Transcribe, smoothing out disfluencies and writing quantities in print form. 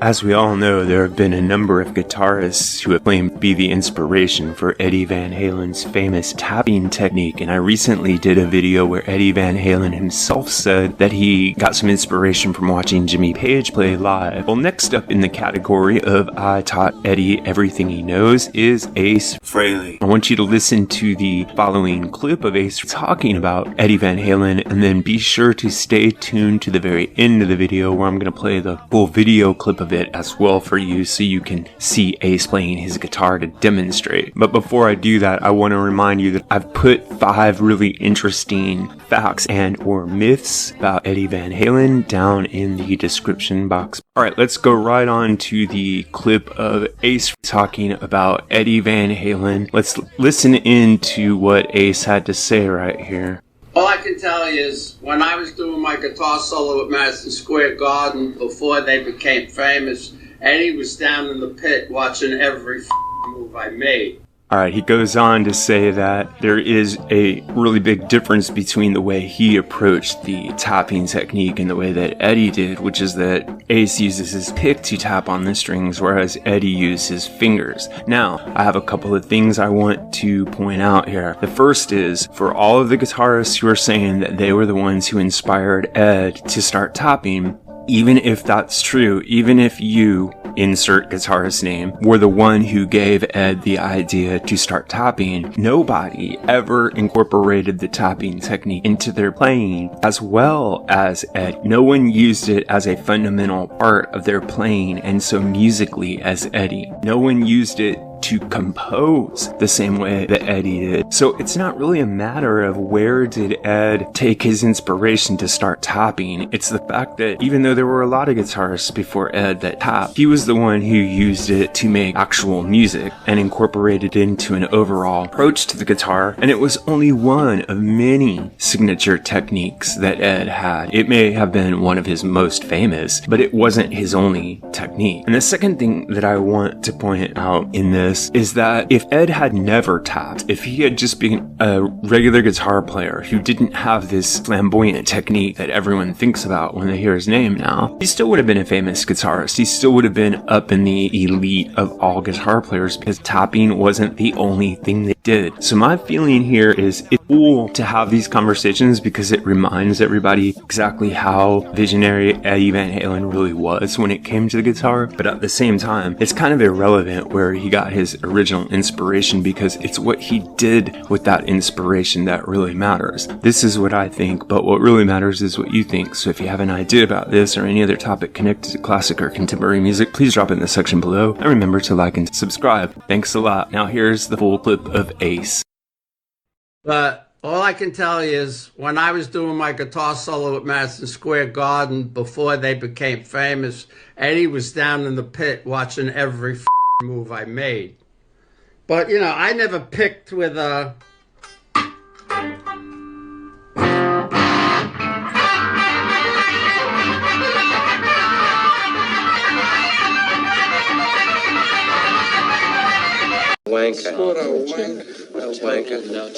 As we all know, there have been a number of guitarists who have claimed to be the inspiration for Eddie Van Halen's famous tapping technique, and I recently did a video where Eddie Van Halen himself said that he got some inspiration from watching Jimmy Page play live. Well, next up in the category of I taught Eddie everything he knows is Ace Frehley. I want you to listen to the following clip of Ace talking about Eddie Van Halen, and then be sure to stay tuned to the very end of the video where I'm going to play the full video clip of it as well for you so you can see Ace playing his guitar to demonstrate. But before I do that, I want to remind you that I've put 5 really interesting facts and or myths about Eddie Van Halen down in the description box. Alright, let's go right on to the clip of Ace talking about Eddie Van Halen. Let's listen in to what Ace had to say right here. All I can tell you is, when I was doing my guitar solo at Madison Square Garden, before they became famous, Eddie was down in the pit watching every move I made. Alright, he goes on to say that there is a really big difference between the way he approached the tapping technique and the way that Eddie did, which is that Ace uses his pick to tap on the strings, whereas Eddie used his fingers. Now, I have a couple of things I want to point out here. The first is, for all of the guitarists who are saying that they were the ones who inspired Ed to start tapping, even if that's true, even if you, insert guitarist name, were the one who gave Ed the idea to start tapping, nobody ever incorporated the tapping technique into their playing as well as Ed. No one used it as a fundamental part of their playing and so musically as Eddie. No one used it to compose the same way that Eddie did. So it's not really a matter of where did Ed take his inspiration to start tapping. It's the fact that even though there were a lot of guitarists before Ed that tapped, he was the one who used it to make actual music and incorporated it into an overall approach to the guitar. And it was only one of many signature techniques that Ed had. It may have been one of his most famous, but it wasn't his only technique. And the second thing that I want to point out in this is that if Ed had never tapped, if he had just been a regular guitar player who didn't have this flamboyant technique that everyone thinks about when they hear his name now, he still would have been a famous guitarist. He still would have been up in the elite of all guitar players because tapping wasn't the only thing they did. So my feeling here is it's cool to have these conversations because it reminds everybody exactly how visionary Eddie Van Halen really was when it came to the guitar, but at the same time, it's kind of irrelevant where he got his original inspiration because it's what he did with that inspiration that really matters. This is what I think, but what really matters is what you think. So if you have an idea about this or any other topic connected to classic or contemporary music, please drop it in the section below, and remember to like and subscribe. Thanks a lot. Now here's the full clip of Ace. But all I can tell you is, when I was doing my guitar solo at Madison Square Garden, before they became famous, Eddie was down in the pit watching every move I made. But, you know, I never picked with a... Wanker. What a wanker. A wanker. No,